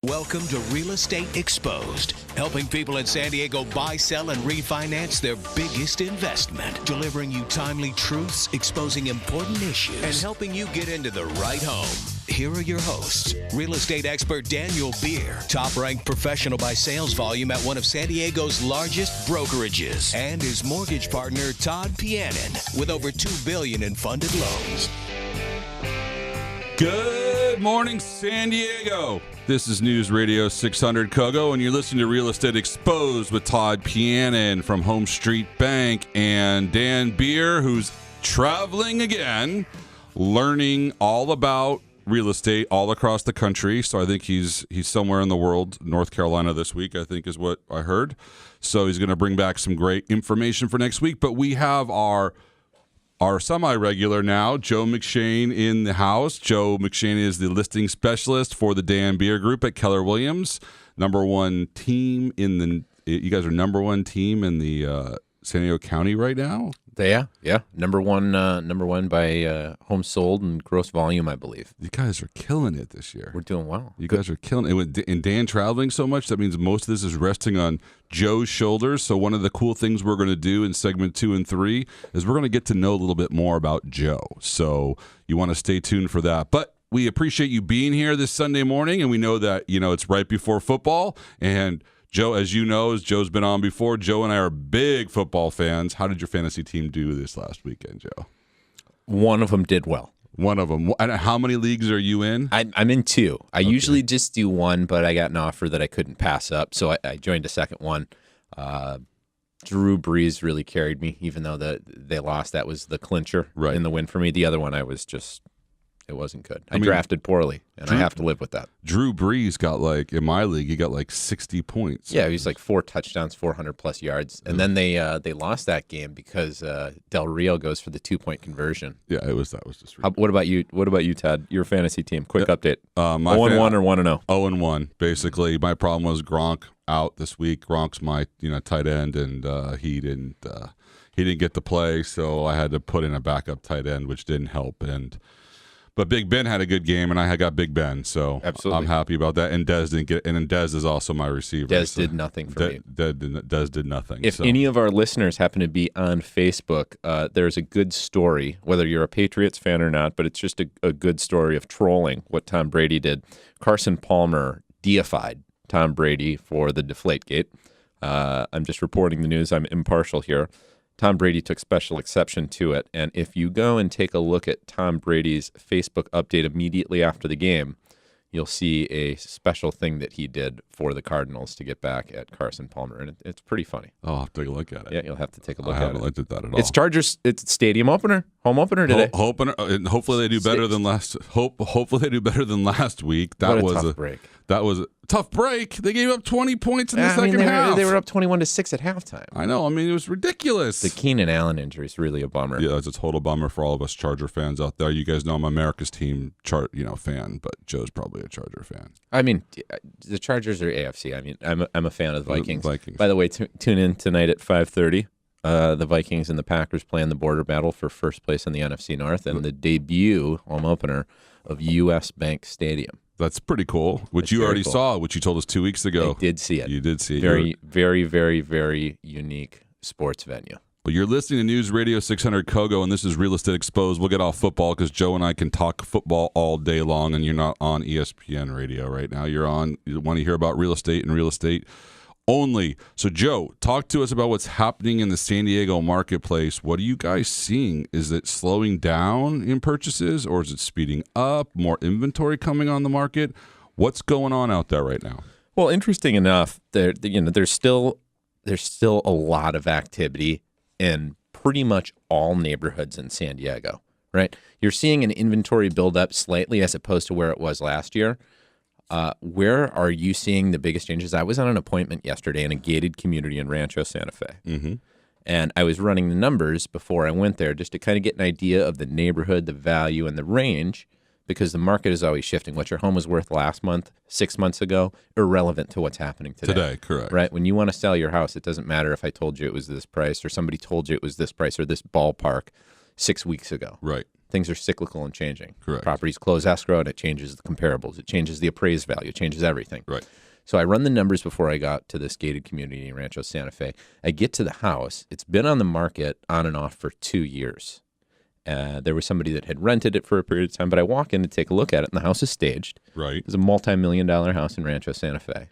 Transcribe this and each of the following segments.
Welcome to Real Estate Exposed, helping people in San Diego buy, sell, and refinance their biggest investment, delivering you timely truths, exposing important issues, and helping you get into the right home. Here are your hosts, real estate expert Daniel Beer, top-ranked professional by sales volume at one of San Diego's largest brokerages, and his mortgage partner, Todd Pianin, with over $2 billion in funded loans. Good morning, San Diego. This is News Radio 600 KOGO, and you're listening to Real Estate Exposed with Todd Pianin from Home Street Bank and Dan Beer, who's traveling again, learning all about real estate all across the country. So I think he's somewhere in the world, North Carolina this week, I think is what I heard. So he's going to bring back some great information for next week. But we have our semi-regular now, Joe McShane, in the house. Joe McShane is the listing specialist for the Dan Beer Group at Keller Williams. Number one team you guys are number one team in the San Diego County right now? Yeah. Number one by homes sold and gross volume, I believe. You guys are killing it this year. We're doing well. You guys are killing it. And Dan traveling so much, that means most of this is resting on Joe's shoulders. So one of the cool things we're going to do in segment 2 and 3 is we're going to get to know a little bit more about Joe. So you want to stay tuned for that. But we appreciate you being here this Sunday morning, and we know that, it's right before football. And Joe, as you know, as Joe's been on before, Joe and I are big football fans. How did your fantasy team do this last weekend, Joe? One of them did well. One of them. And how many leagues are you in? I'm in 2. I usually just do 1, but I got an offer that I couldn't pass up, so I joined a second one. Drew Brees really carried me, even though they lost. That was the clincher in the win for me. The other one, it wasn't good. I drafted poorly, and I have to live with that. Drew Brees got in my league, he got 60 points. Yeah, he was 4 touchdowns, 400-plus yards. And then they lost that game because Del Rio goes for the 2-point conversion. Yeah, that was just ridiculous. What about you, Todd? Your fantasy team. Quick update. 0-1 or 1-0? 0-1. Basically, my problem was Gronk out this week. Gronk's my tight end, and he didn't get to play, so I had to put in a backup tight end, which didn't help. But Big Ben had a good game, and I got Big Ben, so absolutely. I'm happy about that. And Dez didn't get, and Dez is also my receiver. Dez did nothing for me. Dez did nothing. If any of our listeners happen to be on Facebook, there's a good story, whether you're a Patriots fan or not, but it's just a good story of trolling what Tom Brady did. Carson Palmer deified Tom Brady for the Deflategate. I'm just reporting the news. I'm impartial here. Tom Brady took special exception to it, and if you go and take a look at Tom Brady's Facebook update immediately after the game, you'll see a special thing that he did for the Cardinals to get back at Carson Palmer, and it's pretty funny. Oh, I'll have to take a look at it. Yeah, you'll have to take a look at it. I haven't looked at that at all. It's Chargers. It's stadium opener, home opener today. And hopefully they do better than last. Hopefully they do better than last week. That was a tough break. That was a tough break. They gave up 20 points in the second half. They were up 21-6 at halftime. I know. It was ridiculous. The Keenan Allen injury is really a bummer. Yeah, it's a total bummer for all of us Charger fans out there. You guys know I'm America's team fan, but Joe's probably a Charger fan. The Chargers are AFC. I'm a fan of the Vikings. By the way, tune in tonight at 5:30. The Vikings and the Packers play in the border battle for first place in the NFC North, and the debut home opener of U.S. Bank Stadium. That's pretty cool, which you already saw, which you told us 2 weeks ago. I did see it. You did see it. Very, very, very, very unique sports venue. But you're listening to News Radio 600 KOGO, and this is Real Estate Exposed. We'll get off football because Joe and I can talk football all day long, and you're not on ESPN radio right now. You want to hear about real estate and real estate only. So, Joe, talk to us about what's happening in the San Diego marketplace. What are you guys seeing? Is it slowing down in purchases, or is it speeding up? More inventory coming on the market? What's going on out there right now? Well, interesting enough, there's still a lot of activity in pretty much all neighborhoods in San Diego, right? You're seeing an inventory build up slightly as opposed to where it was last year. Where are you seeing the biggest changes? I was on an appointment yesterday in a gated community in Rancho Santa Fe. Mm-hmm. And I was running the numbers before I went there just to kind of get an idea of the neighborhood, the value, and the range, because the market is always shifting. What your home was worth last month, 6 months ago, irrelevant to what's happening today. Today, correct. Right? When you want to sell your house, it doesn't matter if I told you it was this price or somebody told you it was this price or this ballpark 6 weeks ago. Right. things are cyclical and changing. Correct. Properties close escrow and it changes the comparables. It changes the appraised value. It changes everything. Right. So I run the numbers before I got to this gated community in Rancho Santa Fe. I get to the house. It's been on the market on and off for 2 years. There was somebody that had rented it for a period of time, but I walk in to take a look at it, and the house is staged. Right. It's a multi-million-dollar house in Rancho Santa Fe.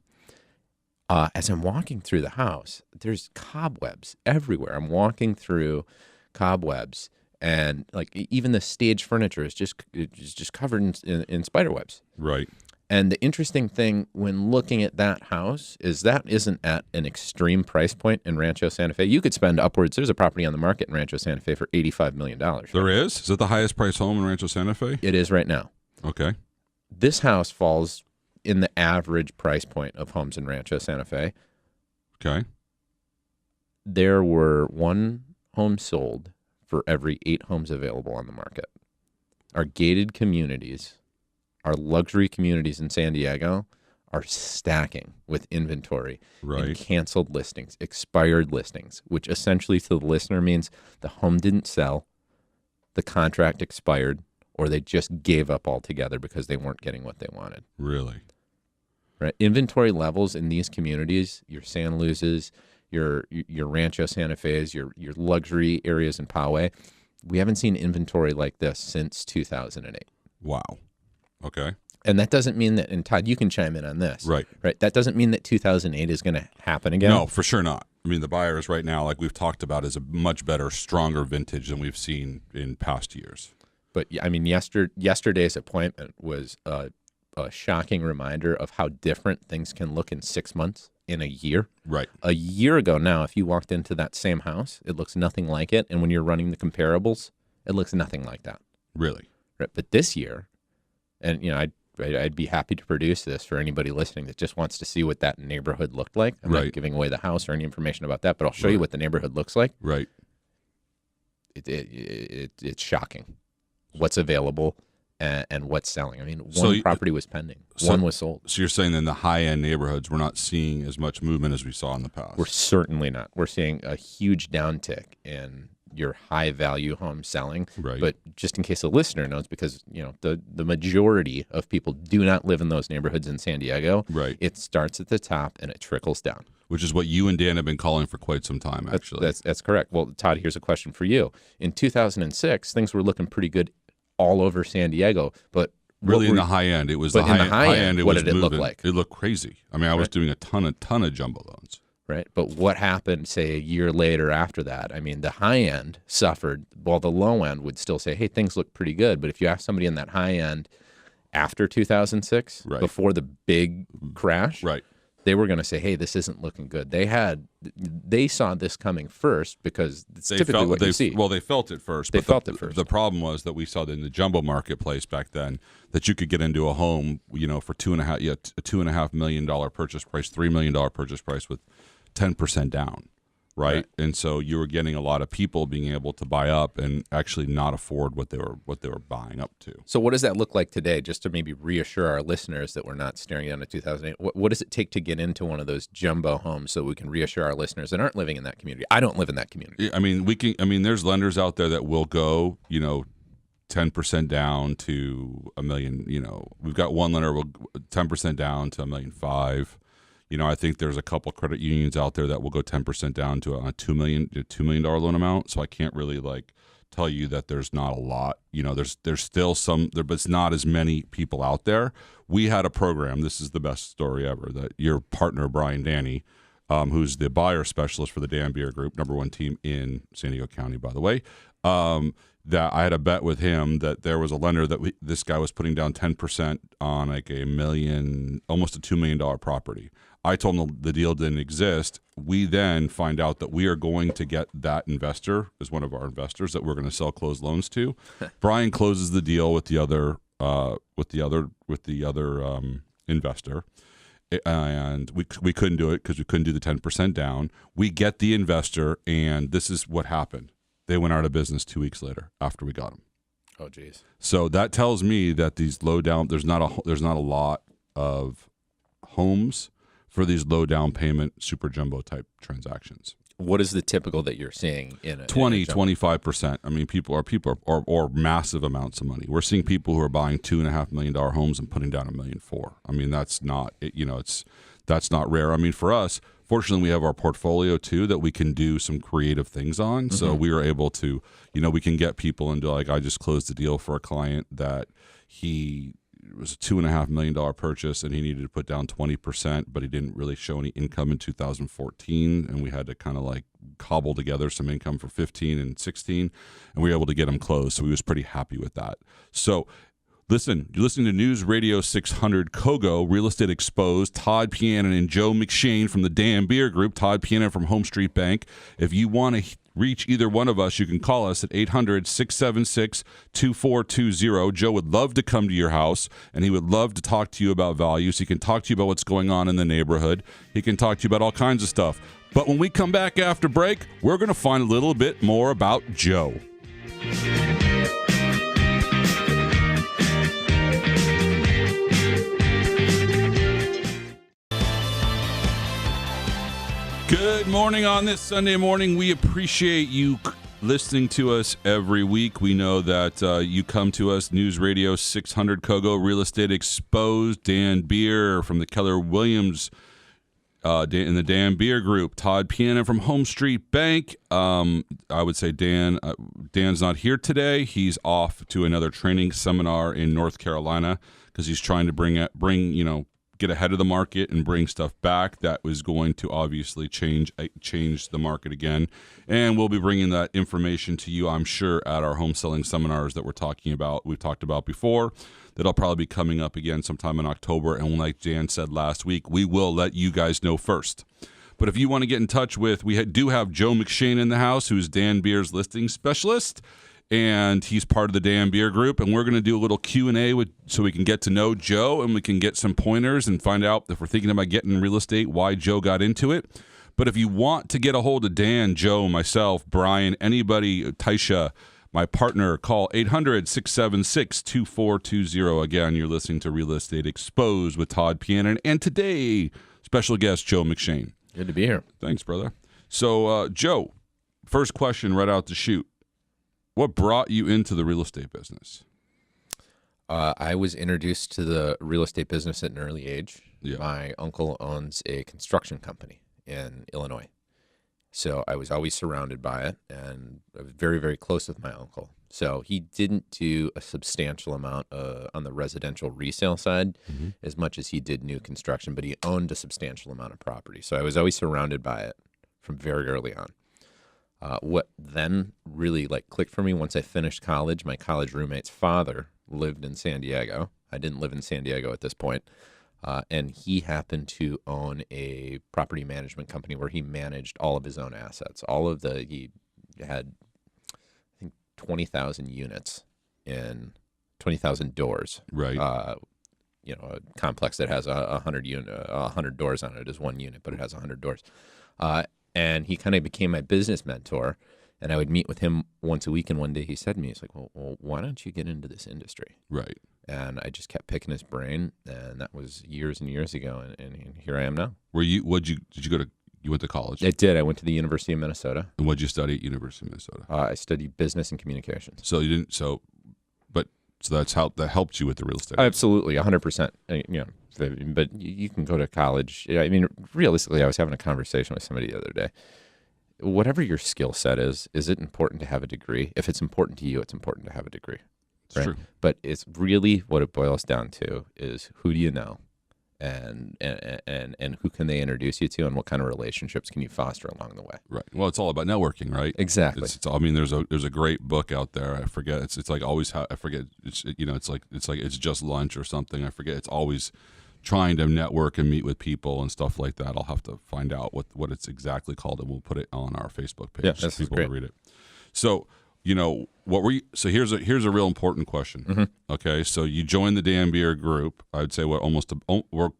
As I'm walking through the house, there's cobwebs everywhere. I'm walking through cobwebs, and like even the stage furniture is just covered in spider webs. Right. And the interesting thing when looking at that house is that isn't at an extreme price point in Rancho Santa Fe. You could spend upwards. There's a property on the market in Rancho Santa Fe for $85 million. There is? Is it the highest price home in Rancho Santa Fe? It is right now. Okay. This house falls in the average price point of homes in Rancho Santa Fe. Okay. There were 1 home sold for every 8 homes available on the market. Our gated communities, our luxury communities in San Diego are stacking with inventory and canceled listings, expired listings, which essentially to the listener means the home didn't sell, the contract expired, or they just gave up altogether because they weren't getting what they wanted. Really? Right. Inventory levels in these communities, your San Luz's, your Rancho Santa Fe's, your luxury areas in Poway, we haven't seen inventory like this since 2008. Wow. Okay. And that doesn't mean that, and Todd, you can chime in on this. Right. Right. That doesn't mean that 2008 is going to happen again. No, for sure not. I mean, the buyers right now, like we've talked about, is a much better, stronger vintage than we've seen in past years. But I mean, yesterday's appointment was a shocking reminder of how different things can look in 6 months, in a year. Right. A year ago now, if you walked into that same house, it looks nothing like it. And when you're running the comparables, it looks nothing like that. Really? Right. But this year, and you know, I'd be happy to produce this for anybody listening that just wants to see what that neighborhood looked like. I'm not giving away the house or any information about that, but I'll show you what the neighborhood looks like. Right. It's shocking what's available and what's selling. I mean, one property was pending. One was sold. So you're saying in the high-end neighborhoods, we're not seeing as much movement as we saw in the past? We're certainly not. We're seeing a huge downtick in your high-value home selling. Right. But just in case the listener knows, because you know the majority of people do not live in those neighborhoods in San Diego. Right. It starts at the top and it trickles down. Which is what you and Dan have been calling for quite some time, actually. That's correct. Well, Todd, here's a question for you. In 2006, things were looking pretty good all over San Diego, but really in the high end, it was the high end. What did it look like? It looked crazy. I mean, I was doing a ton of jumbo loans. Right, but what happened, say, a year later after that? I mean, the high end suffered, while the low end would still say, "Hey, things look pretty good." But if you ask somebody in that high end after 2006, before the big crash, they were going to say, "Hey, this isn't looking good." They saw this coming first because it's typically what you see. Well, they felt it first. They felt it first. The problem was that we saw in the jumbo marketplace back then that you could get into a home, you know, for a $2.5 million purchase price, $3 million purchase price with 10% down. Right. And so you were getting a lot of people being able to buy up and actually not afford what they were buying up to. So what does that look like today, just to maybe reassure our listeners that we're not staring down at 2008? What does it take to get into one of those jumbo homes so we can reassure our listeners that aren't living in that community? I don't live in that community. I mean, there's lenders out there that will go, you know, 10% down to $1 million. You know, we've got one lender will 10% down to $1.5 million. You know, I think there's a couple credit unions out there that will go 10% down to a $2 million loan amount. So I can't really tell you that there's not a lot. You know, there's still some there, but it's not as many people out there. We had a program. This is the best story ever. That your partner Brian Danny, who's the buyer specialist for the Dan Beer Group, #1 team in San Diego County, by the way. That I had a bet with him that there was a lender that this guy was putting down 10% on like almost a $2 million property. I told him the deal didn't exist. We then find out that we are going to get that investor as one of our investors that we're going to sell closed loans to. Brian closes the deal with the other investor, and we couldn't do it because we couldn't do the 10% down. We get the investor, and this is what happened. They went out of business 2 weeks later after we got them. Oh, geez. So that tells me that these low down there's not a lot of homes for these low down payment super jumbo type transactions. What is the typical that you're seeing in a 25%? I mean, people are massive amounts of money. We're seeing people who are buying $2.5 million homes and putting down $1.4 million. I mean, that's not that's not rare. I mean, for us, fortunately, we have our portfolio too that we can do some creative things on. So we are able to, we can get people into, like, I just closed a deal for a client that it was a $2.5 million purchase, and he needed to put down 20%, but he didn't really show any income in 2014, and we had to kind of like cobble together some income for 15 and 16, and we were able to get him closed. So we was pretty happy with that. So listen, you're listening to News Radio 600 KOGO, Real Estate Exposed, Todd Pianin and Joe McShane from the Dan Beer Group, Todd Pianin from Home Street Bank. If you want to reach either one of us, you can call us at 800-676-2420. Joe would love to come to your house, and he would love to talk to you about values. He can talk to you about what's going on in the neighborhood. He can talk to you about all kinds of stuff. But when we come back after break, we're going to find a little bit more about Joe. Good morning on this Sunday morning. We appreciate you listening to us every week. We know that you come to us, News Radio 600 KOGO, Real Estate Exposed, Dan Beer from the Keller Williams in the Dan Beer Group, Todd Pianin from Home Street Bank. I would say Dan's not here today. He's off to another training seminar in North Carolina because he's trying to get ahead of the market and bring stuff back that was going to obviously change the market again. And we'll be bringing that information to you, I'm sure, at our home selling seminars that we've talked about before. That'll probably be coming up again sometime in October. And like Dan said last week, we will let you guys know first. But if you want to get in touch with, we do have Joe McShane in the house, who's Dan Beer's listing specialist. And he's part of the Dan Beer Group, and we're going to do a little Q&A so we can get to know Joe, and we can get some pointers and find out if we're thinking about getting in real estate, why Joe got into it. But if you want to get a hold of Dan, Joe, myself, Brian, anybody, Taisha, my partner, call 800-676-2420. Again, you're listening to Real Estate Exposed with Todd Pianin, and today, special guest Joe McShane. Good to be here. Thanks, brother. So, Joe, first question right out the chute. What brought you into the real estate business? I was introduced to the real estate business at an early age. Yeah. My uncle owns a construction company in Illinois. So I was always surrounded by it, and I was very, very close with my uncle. So he didn't do a substantial amount on the residential resale side as much as he did new construction, but he owned a substantial amount of property. So I was always surrounded by it from very early on. What then really clicked for me once I finished college, my college roommate's father lived in San Diego. I didn't live in San Diego at this point. And he happened to own a property management company where he managed all of his own assets. He had, I think, 20,000 units in 20,000 doors. Right. A complex that has 100 doors on it is one unit, but it has 100 doors. And he kind of became my business mentor, and I would meet with him once a week. And one day he said to me, he's like, well, why don't you get into this industry? Right. And I just kept picking his brain, and that was years and years ago, and here I am now. You went to college? I did. I went to the University of Minnesota. And what'd you study at University of Minnesota? I studied business and communications. So that helped you with the real estate? Absolutely, 100%. But you can go to college. I mean, realistically, I was having a conversation with somebody the other day. Whatever your skill set is it important to have a degree? If it's important to you, it's important to have a degree. It's true. But it's really what it boils down to is who do you know, and who can they introduce you to, and what kind of relationships can you foster along the way? Right. Well, it's all about networking, right? Exactly. There's a great book out there. I forget. It's like always. I forget. It's it's just lunch or something. I forget. It's always trying to network and meet with people and stuff like that. I'll have to find out what it's exactly called, and we'll put it on our Facebook page. Yeah, that's people great. Can read it. So, what were you? So here's a real important question. Mm-hmm. Okay, so you joined the Dan Beer Group. I'd say we're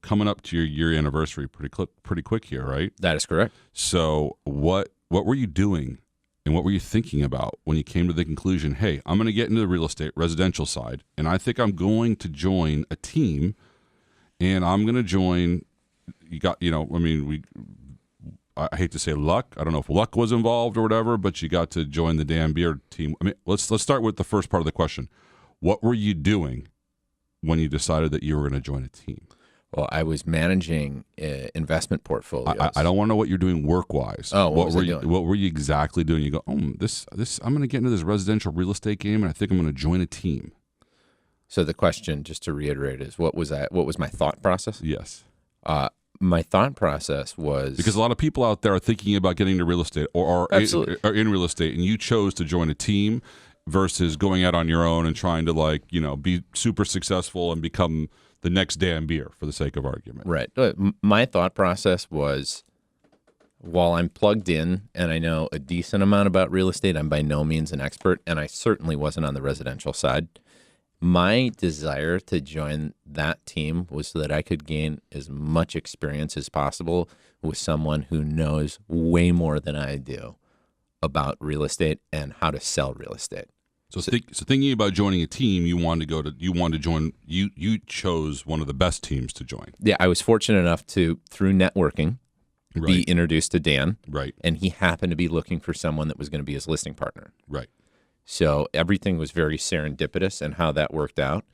coming up to your year anniversary pretty quick here, right? That is correct. So what were you doing, and what were you thinking about when you came to the conclusion? Hey, I'm going to get into the real estate residential side, and I think I'm going to join a team. And I'm going to join, I hate to say luck. I don't know if luck was involved or whatever, but you got to join the Dan Beer team. I mean, let's start with the first part of the question. What were you doing when you decided that you were going to join a team? Well, I was managing investment portfolios. I don't want to know what you're doing work-wise. Oh, what were you exactly doing? You go, this. I'm going to get into this residential real estate game, and I think I'm going to join a team. So the question, just to reiterate, is what was my thought process? Yes. My thought process was, because a lot of people out there are thinking about getting into real estate or are in real estate, and you chose to join a team versus going out on your own and trying to be super successful and become the next Dan Beer for the sake of argument. Right. My thought process was, while I'm plugged in and I know a decent amount about real estate, I'm by no means an expert, and I certainly wasn't on the residential side. My desire to join that team was so that I could gain as much experience as possible with someone who knows way more than I do about real estate and how to sell real estate. So thinking about joining a team, you chose one of the best teams to join. Yeah, I was fortunate enough to, through networking, Right. be introduced to Dan. Right. And he happened to be looking for someone that was going to be his listing partner. Right. So everything was very serendipitous and how that worked out.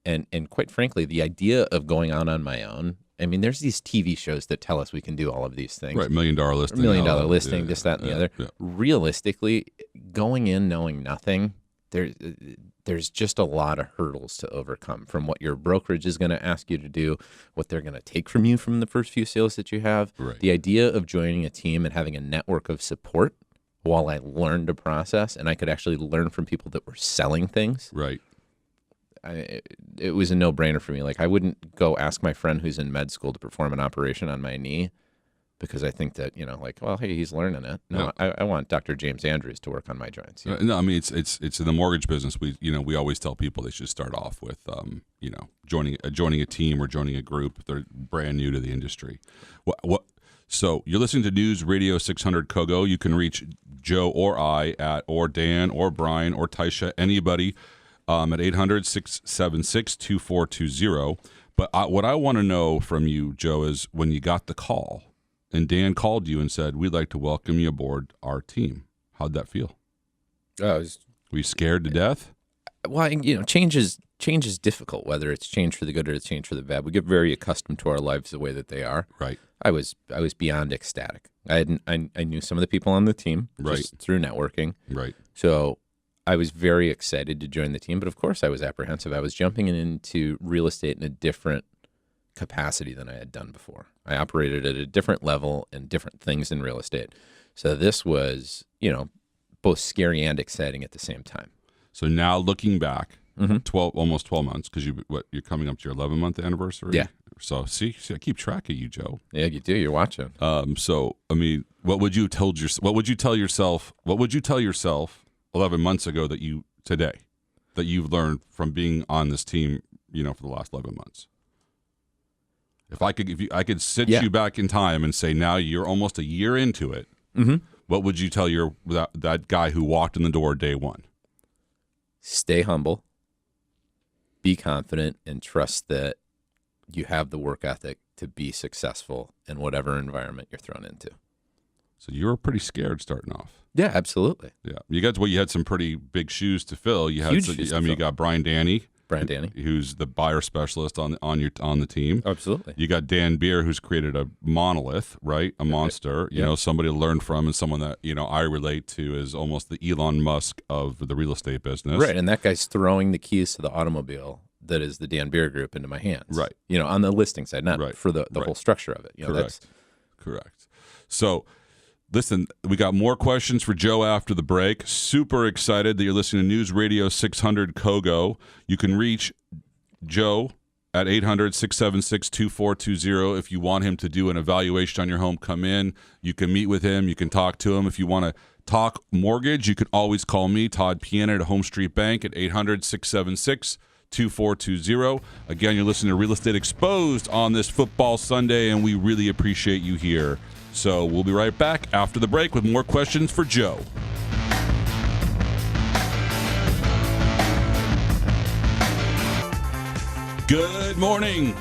And quite frankly, the idea of going out on my own, I mean, there's these TV shows that tell us we can do all of these things. Right, $1 million listing. $1 million listing, this, that, and the other. Yeah. Realistically, going in knowing nothing, there's just a lot of hurdles to overcome, from what your brokerage is going to ask you to do, what they're going to take from you from the first few sales that you have. Right. The idea of joining a team and having a network of support while I learned a process, and I could actually learn from people that were selling things. Right. It was a no-brainer for me. Like, I wouldn't go ask my friend who's in med school to perform an operation on my knee because I think that, hey, he's learning it. No, yeah. I want Dr. James Andrews to work on my joints. No, I mean, it's in the mortgage business. We always tell people they should start off with joining a team or joining a group if they're brand new to the industry. So you're listening to News Radio 600 KOGO. You can reach Joe or I or Dan or Brian or Taisha, anybody, at 800-676-2420. But what I want to know from you, Joe, is when you got the call and Dan called you and said, we'd like to welcome you aboard our team. How'd that feel? Were you scared to death? Well, change is difficult, whether it's change for the good or it's change for the bad. We get very accustomed to our lives the way that they are. Right. I was beyond ecstatic. I knew some of the people on the team just through networking. Right. So I was very excited to join the team, but of course I was apprehensive. I was jumping into real estate in a different capacity than I had done before. I operated at a different level and different things in real estate. So this was, both scary and exciting at the same time. So now looking back, almost 12 months, because you're coming up to your 11-month anniversary. Yeah. So see, I keep track of you, Joe. Yeah, you do. You're watching. So I mean, what would you tell yourself 11 months ago that you've learned from being on this team, for the last 11 months? If I could sit you back in time and say, now you're almost a year into it, what would you tell that guy who walked in the door day one? Stay humble, be confident, and trust that you have the work ethic to be successful in whatever environment you're thrown into. So you were pretty scared starting off. Yeah, absolutely. Yeah, you had some pretty big shoes to fill. You had Huge shoes to fill. You got Brian Danny, who's the buyer specialist on the team. Absolutely. You got Dan Beer, who's created a monolith, right? A monster. You know, somebody to learn from, and someone that I relate to as almost the Elon Musk of the real estate business. Right, and that guy's throwing the keys to the automobile that is the Dan Beer Group into my hands. Right. On the listing side, not for the whole structure of it. Correct. So, listen, we got more questions for Joe after the break. Super excited that you're listening to News Radio 600 KOGO. You can reach Joe at 800-676-2420. If you want him to do an evaluation on your home, come in. You can meet with him. You can talk to him. If you want to talk mortgage, you can always call me, Todd Piana, at Home Street Bank at 800-676-2420. Again, you're listening to Real Estate Exposed on this football Sunday, and we really appreciate you here. So we'll be right back after the break with more questions for Joe. Good morning.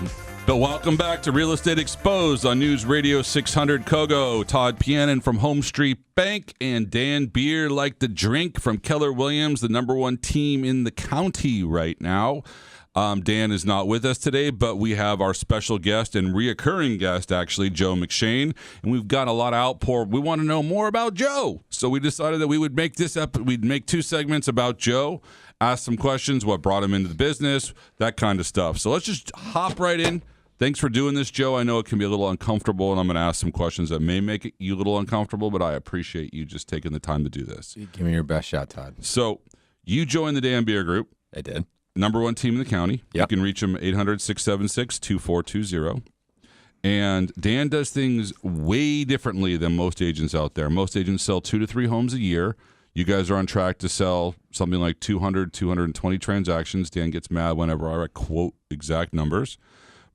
But welcome back to Real Estate Exposed on News Radio 600 KOGO. Todd Pianin from Home Street Bank and Dan Beer Like the Drink from Keller Williams, the #1 team in the county right now. Dan is not with us today, but we have our special guest and reoccurring guest, actually, Joe McShane, and we've got a lot of outpour. We want to know more about Joe, so we decided that we would make we'd make 2 segments about Joe, ask some questions, what brought him into the business, that kind of stuff. So let's just hop right in. Thanks for doing this, Joe. I know it can be a little uncomfortable, and I'm going to ask some questions that may make you a little uncomfortable, but I appreciate you just taking the time to do this. Give me your best shot, Todd. So you joined the Dan Beer Group. I did. #1 team in the county. Yep. You can reach them 800-676-2420. And Dan does things way differently than most agents out there. Most agents sell 2 to 3 homes a year. You guys are on track to sell something like 200, 220 transactions. Dan gets mad whenever I quote exact numbers.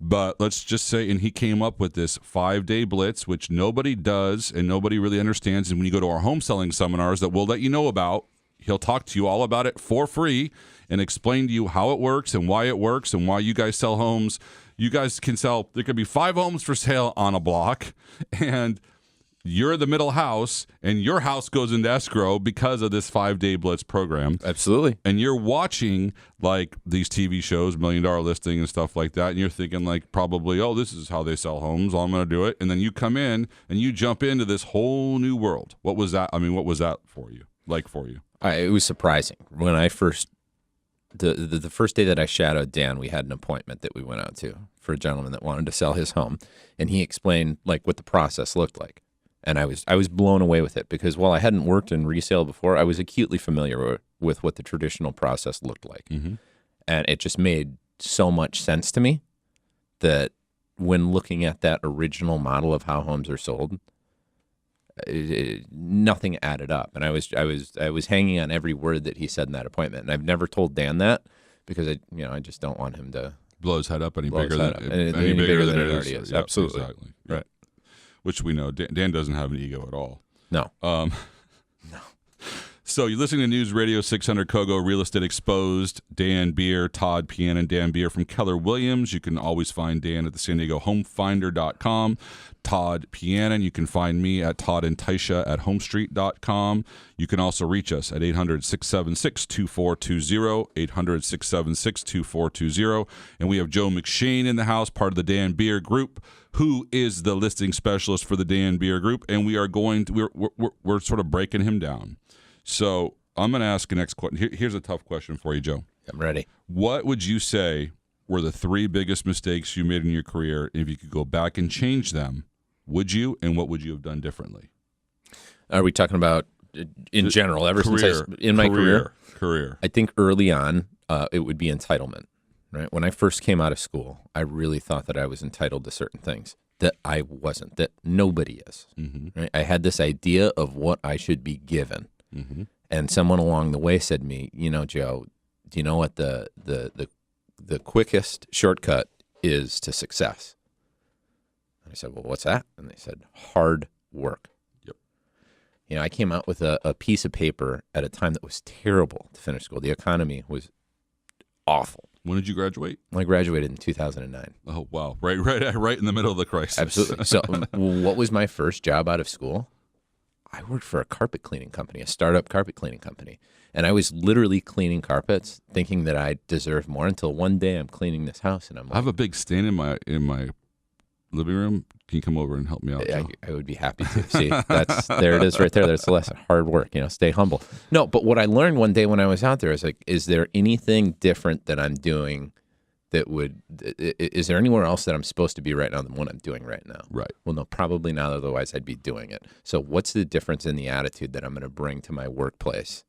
But let's just say, and he came up with this 5-day blitz, which nobody does and nobody really understands. And when you go to our home selling seminars that we'll let you know about, he'll talk to you all about it for free and explain to you how it works and why you guys sell homes. You guys can sell, there could be 5 homes for sale on a block, and you're the middle house, and your house goes into escrow because of this 5-day blitz program. Absolutely. And you're watching like these TV shows, $1 Million Listing and stuff like that, and you're thinking like probably, oh, this is how they sell homes. I'm going to do it. And then you come in and you jump into this whole new world. What was that? I mean, what was that for you? It was surprising. When I first, the first day that I shadowed Dan, we had an appointment that we went out to for a gentleman that wanted to sell his home, and he explained like what the process looked like. And I was blown away with it because while I hadn't worked in resale before, I was acutely familiar with what the traditional process looked like. Mm-hmm. And it just made so much sense to me that when looking at that original model of how homes are sold, nothing added up. And I was hanging on every word that he said in that appointment. And I've never told Dan that because I just don't want him to blow his head up any bigger than it already is. Yep, absolutely. Exactly. Right. Which we know Dan doesn't have an ego at all. No. No. So you're listening to News Radio 600 KOGO Real Estate Exposed. Dan Beer, Todd Pianin, Dan Beer from Keller Williams. You can always find Dan at the San Diego Homefinder.com. Todd Pianin. You can find me at Todd and Taisha at homestreet.com. You can also reach us at 800-676-2420, 800-676-2420. And we have Joe McShane in the house, part of the Dan Beer Group, who is the listing specialist for the Dan Beer Group. And we are we're sort of breaking him down. So I'm going to ask the next question. Here's a tough question for you, Joe. I'm ready. What would you say were the 3 biggest mistakes you made in your career? If you could go back and change them, would you? And what would you have done differently? Are we talking about in general? My career, I think early on it would be entitlement. Right? When I first came out of school, I really thought that I was entitled to certain things that I wasn't, that nobody is. Mm-hmm. Right? I had this idea of what I should be given. Mm-hmm. And someone along the way said to me, Joe, do you know what the quickest shortcut is to success? And I said, well, what's that? And they said, hard work. Yep. I came out with a piece of paper at a time that was terrible to finish school. The economy was awful. When did you graduate? I graduated in 2009. Oh, wow. Right in the middle of the crisis. Absolutely. So what was my first job out of school? I worked for a carpet cleaning company, a startup carpet cleaning company. And I was literally cleaning carpets, thinking that I deserved more until one day I'm cleaning this house. And I'm like, I have a big stand in my living room. Can you come over and help me out? I would be happy to. See, there it is right there. That's the lesson. Hard work, stay humble. No, but what I learned one day when I was out there is like, is there anything different that I'm doing is there anywhere else that I'm supposed to be right now than what I'm doing right now? Right. Well, no, probably not. Otherwise, I'd be doing it. So what's the difference in the attitude that I'm going to bring to my workplace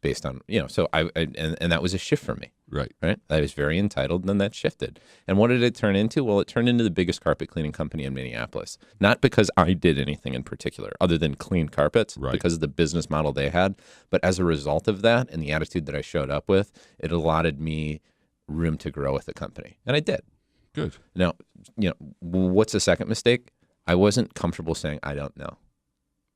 based on, so and that was a shift for me. Right. I was very entitled, and then that shifted. And what did it turn into? Well, it turned into the biggest carpet cleaning company in Minneapolis. Not because I did anything in particular other than clean carpets, right, because of the business model they had. But as a result of that and the attitude that I showed up with, it allotted me room to grow with the company. And I did. Good. Now, what's the second mistake? I wasn't comfortable saying, I don't know.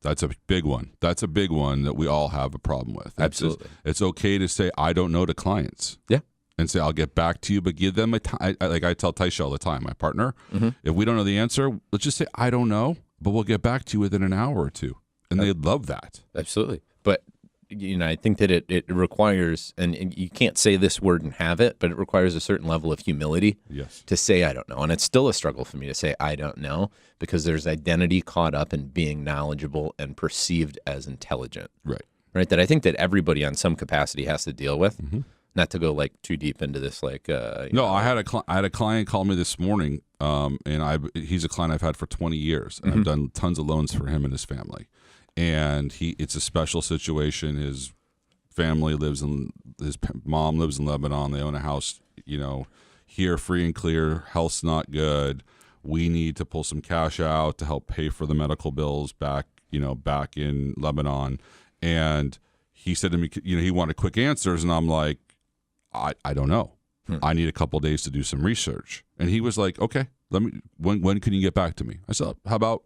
That's a big one. That's a big one that we all have a problem with. Absolutely. It's okay to say, I don't know to clients. Yeah. and say, I'll get back to you, but give them a time. Like I tell Taisha all the time, my partner, if we don't know the answer, let's just say, I don't know, but we'll get back to you within an hour or two. And they love that. Absolutely. But, I think that it requires, and you can't say this word and have it, but it requires a certain level of humility to say, I don't know. And it's still a struggle for me to say, I don't know, because there's identity caught up in being knowledgeable and perceived as intelligent. Right. That I think that everybody on some capacity has to deal with. Not to go like too deep into this, like no. I had a client call me this morning, and he's a client I've had for 20 years, and I've done tons of loans for him and his family. And it's a special situation. His family his mom lives in Lebanon. They own a house, here, free and clear. Health's not good. We need to pull some cash out to help pay for the medical bills back in Lebanon. And he said to me, he wanted quick answers, and I'm like, I don't know. I need a couple of days to do some research. And he was like, okay, when can you get back to me? I said, how about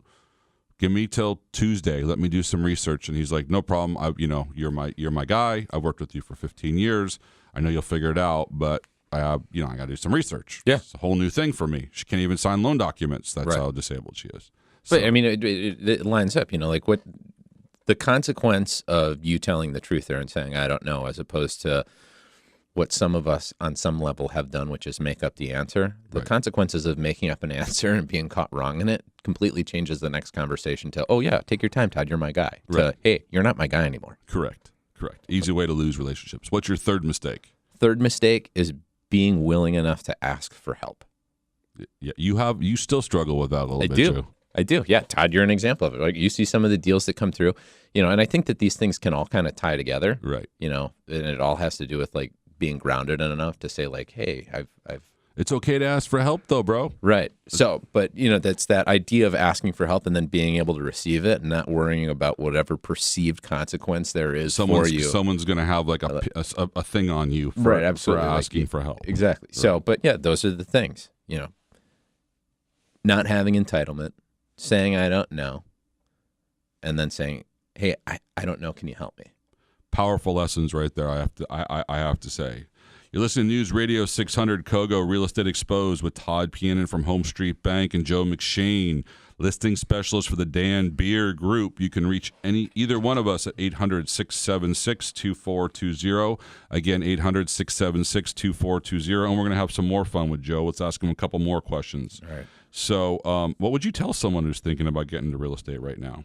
give me till Tuesday. Let me do some research. And he's like, no problem. You're my guy. I've worked with you for 15 years. I know you'll figure it out, but I got to do some research. Yeah. It's a whole new thing for me. She can't even sign loan documents. That's how disabled she is. So, but it lines up, like what the consequence of you telling the truth there and saying, I don't know, as opposed to what some of us on some level have done, which is make up the answer. The consequences of making up an answer and being caught wrong in it completely changes the next conversation to, oh, yeah, take your time, Todd, you're my guy. To, hey, you're not my guy anymore. Correct. Easy way to lose relationships. What's your third mistake? Third mistake is being willing enough to ask for help. Yeah, you still struggle with that a little bit, too. I do. Yeah, Todd, you're an example of it. Like you see some of the deals that come through, and I think that these things can all kind of tie together. Right. And it all has to do with like being grounded enough to say like, hey, I've it's okay to ask for help though, bro. Right. So, but that's that idea of asking for help and then being able to receive it and not worrying about whatever perceived consequence there is for you. Someone's going to have like a thing on you for asking for help. Exactly. Right. So, but yeah, those are the things, not having entitlement, saying I don't know, and then saying, hey, I don't know, can you help me? Powerful lessons right there. I have to say. You're listening to News Radio 600 KOGO Real Estate Exposed with Todd Pianin from Home Street Bank and Joe McShane, listing specialist for the Dan Beer Group. You can reach either one of us at 800-676-2420. Again, 800-676-2420. And we're going to have some more fun with Joe. Let's ask him a couple more questions. All right. So what would you tell someone who's thinking about getting into real estate right now?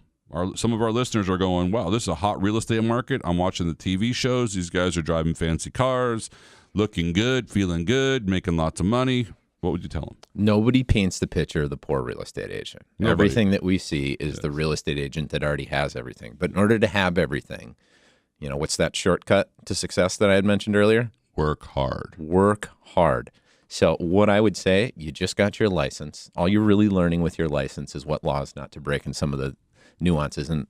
Some of our listeners are going, wow, this is a hot real estate market. I'm watching the TV shows. These guys are driving fancy cars, looking good, feeling good, making lots of money. What would you tell them? Nobody paints the picture of the poor real estate agent. Nobody. Everything that we see is the real estate agent that already has everything. But in order to have everything, what's that shortcut to success that I had mentioned earlier? Work hard. Work hard. So what I would say, you just got your license. All you're really learning with your license is what laws not to break and some of the nuances. And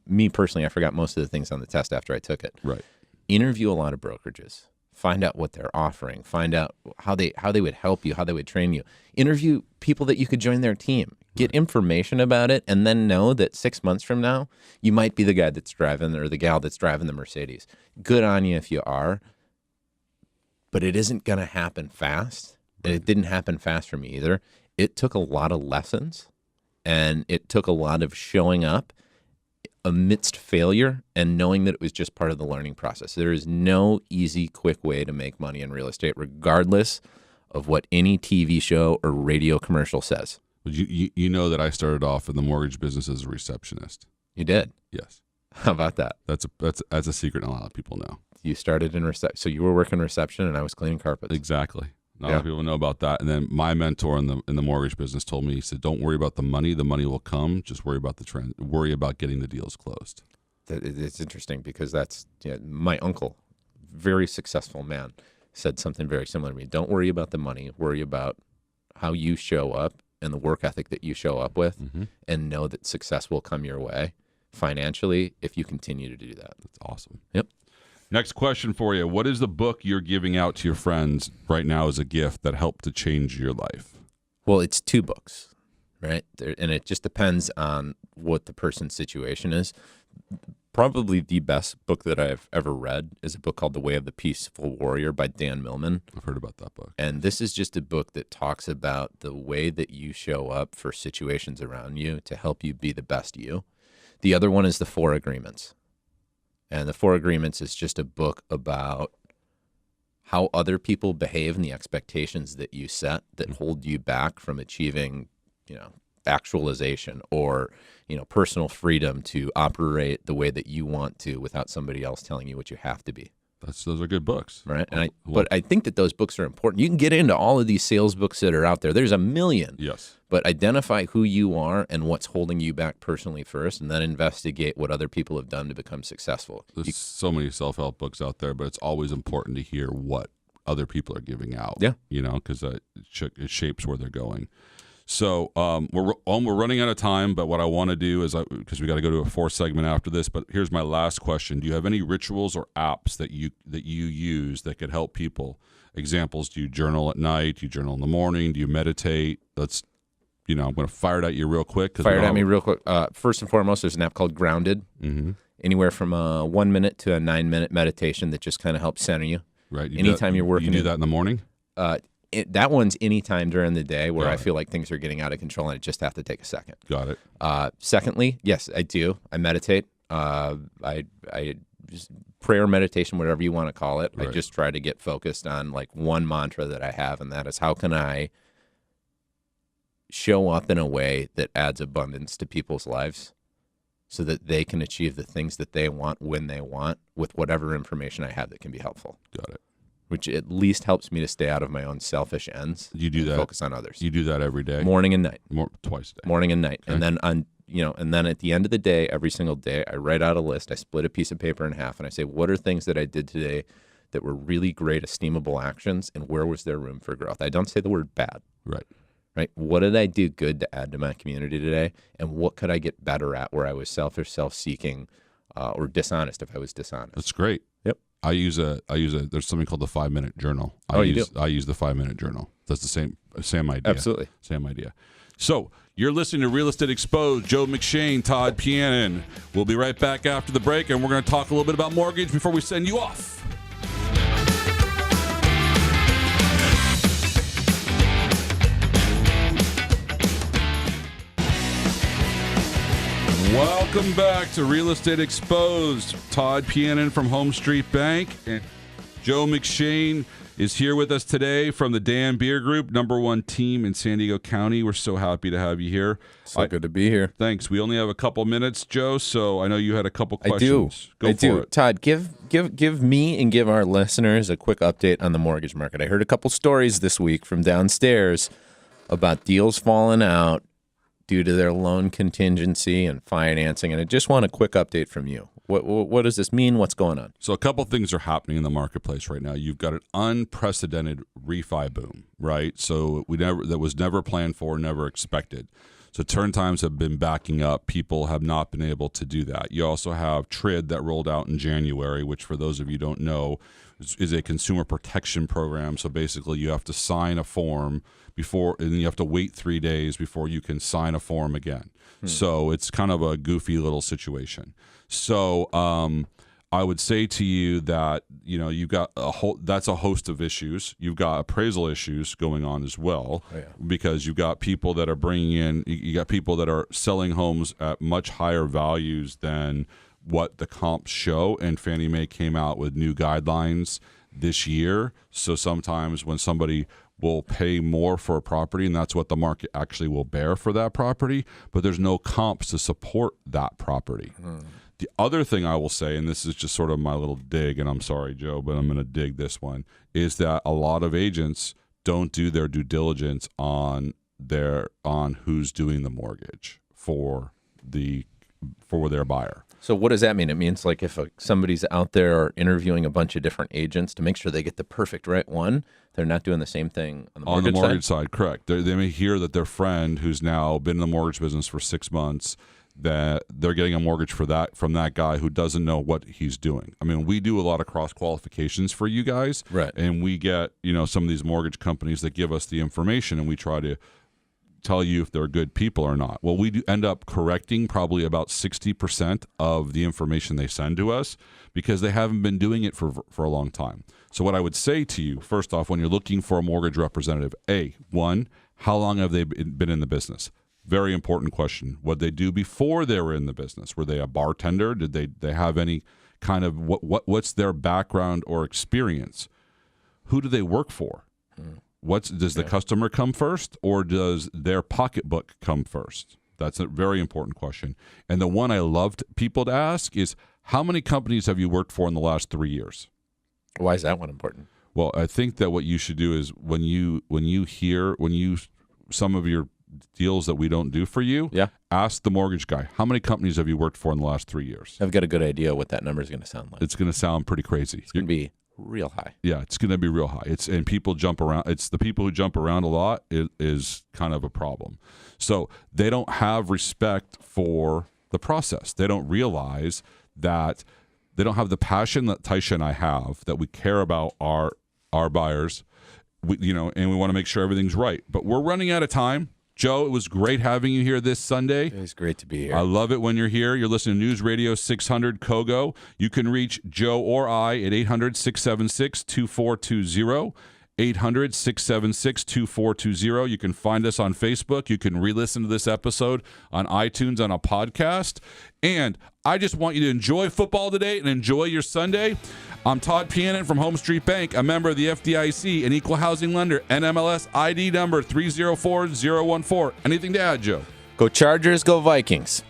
me personally, I forgot most of the things on the test after I took it. Right. Interview a lot of brokerages. Find out what they're offering. Find out how they would help you, how they would train you. Interview people that you could join their team. Get information about it, and then know that 6 months from now, you might be the guy that's driving or the gal that's driving the Mercedes. Good on you if you are, but it isn't going to happen fast. And it didn't happen fast for me either. It took a lot of lessons, and it took a lot of showing up amidst failure and knowing that it was just part of the learning process. There is no easy, quick way to make money in real estate, regardless of what any TV show or radio commercial says. You know that I started off in the mortgage business as a receptionist. You did? Yes. How about that? That's a secret not a lot of people know. You started in reception. So you were working reception and I was cleaning carpets. Exactly. Not a lot of people know about that. And then my mentor in the mortgage business told me, he said, "Don't worry about the money. The money will come. Just worry about the trend. Worry about getting the deals closed." It's interesting because that's my uncle, very successful man, said something very similar to me. Don't worry about the money. Worry about how you show up and the work ethic that you show up with, and know that success will come your way financially if you continue to do that. That's awesome. Yep. Next question for you. What is the book you're giving out to your friends right now as a gift that helped to change your life? Well, it's 2 books, right? And it just depends on what the person's situation is. Probably the best book that I've ever read is a book called The Way of the Peaceful Warrior by Dan Millman. I've heard about that book. And this is just a book that talks about the way that you show up for situations around you to help you be the best you. The other one is The Four Agreements. And The Four Agreements is just a book about how other people behave and the expectations that you set that hold you back from achieving, actualization or, personal freedom to operate the way that you want to without somebody else telling you what you have to be. Those are good books. Right. And but I think that those books are important. You can get into all of these sales books that are out there. There's a million. Yes. But identify who you are and what's holding you back personally first, and then investigate what other people have done to become successful. There's so many self-help books out there, but it's always important to hear what other people are giving out. Yeah. Because it shapes where they're going. So we're running out of time, but what I want to do is, because we got to go to a 4th segment after this, but here's my last question. Do you have any rituals or apps that you use that could help people? Examples, do you journal at night? Do you journal in the morning? Do you meditate? I'm going to fire it at you real quick. Fire it at me real quick. First and foremost, there's an app called Grounded. Mm-hmm. Anywhere from a 1 minute to a 9-minute meditation that just kind of helps center you. Right. Anytime you're working. You do that in the morning? That one's anytime during the day where I feel like things are getting out of control and I just have to take a second. Got it. Secondly, yes, I do. I meditate. I just prayer, meditation, whatever you want to call it. Right. I just try to get focused on like one mantra that I have, and that is, how can I show up in a way that adds abundance to people's lives so that they can achieve the things that they want when they want with whatever information I have that can be helpful. Got it. Which at least helps me to stay out of my own selfish ends. You do that. Focus on others. You do that every day. Morning and night. Twice a day. Morning and night. Okay. And then and then at the end of the day, every single day, I write out a list. I split a piece of paper in half, and I say, what are things that I did today that were really great, esteemable actions, and where was there room for growth? I don't say the word bad. Right. Right. What did I do good to add to my community today, and what could I get better at where I was selfish, self-seeking, or dishonest if I was dishonest? That's great. Yep. I use there's something called the 5-minute journal. You do? I use the 5-minute journal. That's the same idea. Absolutely. Same idea. So you're listening to Real Estate Exposed. Joe McShane, Todd Pianin. We'll be right back after the break, and we're going to talk a little bit about mortgage before we send you off. Welcome back to Real Estate Exposed. Todd Pianin from Home Street Bank, and Joe McShane is here with us today from the Dan Beer Group, #1 team in San Diego County. We're so happy to have you here. So good to be here. Thanks. We only have a couple minutes, Joe, so I know you had a couple questions. I do. Todd, give me and give our listeners a quick update on the mortgage market. I heard a couple stories this week from downstairs about deals falling out due to their loan contingency and financing, and I just want a quick update from you. What does this mean? What's going on? So a couple things are happening in the marketplace right now. You've got an unprecedented refi boom, right? So that was never planned for, never expected. So turn times have been backing up. People have not been able to do that. You also have TRID that rolled out in January, which for those of you who don't know is a consumer protection program. So basically you have to sign a form before, and you have to wait 3 days before you can sign a form again. So it's kind of a goofy little situation. So I would say to you that, you've got that's a host of issues. You've got appraisal issues going on as well, because you've got people that are you got people that are selling homes at much higher values than what the comps show. And Fannie Mae came out with new guidelines this year. So sometimes when somebody will pay more for a property, and that's what the market actually will bear for that property, but there's no comps to support that property. The other thing I will say, and this is just sort of my little dig, and I'm sorry, Joe, but I'm going to dig this one, is that a lot of agents don't do their due diligence on who's doing the mortgage for their buyer. So what does that mean? It means like if somebody's out there interviewing a bunch of different agents to make sure they get the perfect right one, they're not doing the same thing on the mortgage side. Correct. They may hear that their friend who's now been in the mortgage business for 6 months, that they're getting a mortgage from that guy who doesn't know what he's doing. I mean, we do a lot of cross qualifications for you guys, right? And we get some of these mortgage companies that give us the information, and we try to tell you if they're good people or not. Well, we do end up correcting probably about 60% of the information they send to us because they haven't been doing it for a long time. So what I would say to you, first off, when you're looking for a mortgage representative, one, how long have they been in the business? Very important question. What did they do before they were in the business? Were they a bartender? Did they have any kind of what's their background or experience? Who do they work for? Does the customer come first, or does their pocketbook come first? That's a very important question. And the one I loved people to ask is, how many companies have you worked for in the last 3 years? Why is that one important? Well, I think that what you should do is when you hear some of your deals that we don't do for you, ask the mortgage guy, how many companies have you worked for in the last 3 years? I've got a good idea what that number is going to sound like. It's going to sound pretty crazy. It's going to be real high. Yeah, it's going to be real high. And people jump around. It's the people who jump around a lot is kind of a problem. So they don't have respect for the process. They don't realize that they don't have the passion that Taisha and I have, that we care about our buyers, and we want to make sure everything's right. But we're running out of time. Joe, it was great having you here this Sunday. It was great to be here. I love it when you're here. You're listening to News Radio 600 KOGO. You can reach Joe or I at 800-676-2420. 800-676-2420. You can find us on Facebook. You can re-listen to this episode on iTunes on a podcast. And I just want you to enjoy football today and enjoy your Sunday. I'm Todd Pianin from Home Street Bank, a member of the FDIC, an equal housing lender, NMLS ID number 304014. Anything to add, Joe? Go Chargers, go Vikings.